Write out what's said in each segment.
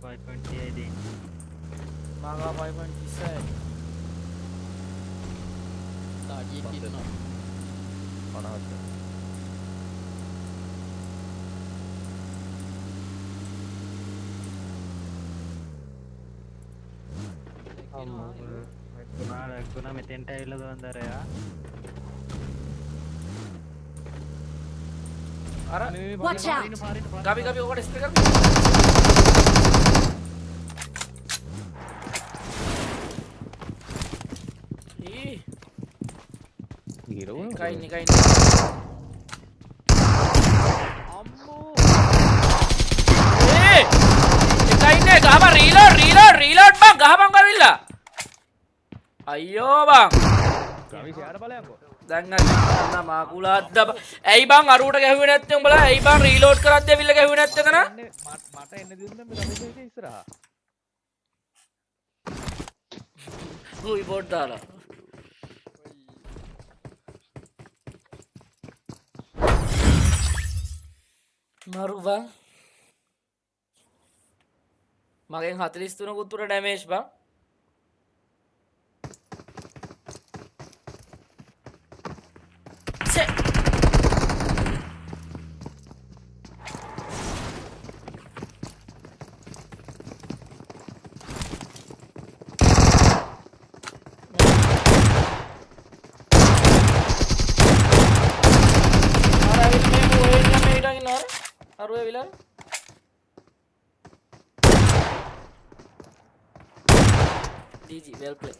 5.30 මගා 5.30 තාඩියෙක් ඉන්නවා 50ක් එක්ුණා මෙතෙන්ට ඇවිල්ලද වන්දරයා අර Watch out! ගබි ගබි ඔකට ස්ප්‍රේ කරමු ගිරවුණා එකයි අම්මෝ එකයින්නේ ගහපන් රීලෝඩ් බං ගහපන් ගවිල්ලා අයියෝ බං ගවි ෂෙයාර බලයන්කෝ දැන් අන්න මාකුලාද්ද ඇයි බං අරුවට ගැහුවේ නැත්තේ උඹලා ඇයි බං රීලෝඩ් කරද්දී ඇවිල්ලා ගැහුවේ නැත්තේ කන මට එන්න දෙන්න මේ ගවි එකේ ඉස්සරහා හුයි බෝඩ් දාලා මරු බං මගෙන් 43 කුත් උර ඩැමේජ් බං අරුවේ විලන් GG well played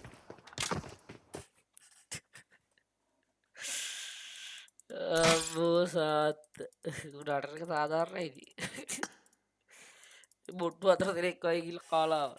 බෝසත් උඩට එක සාධාරණයි ඉතින් බොට්ටු අතර දෙනෙක් වගේ ගිහලා කාලා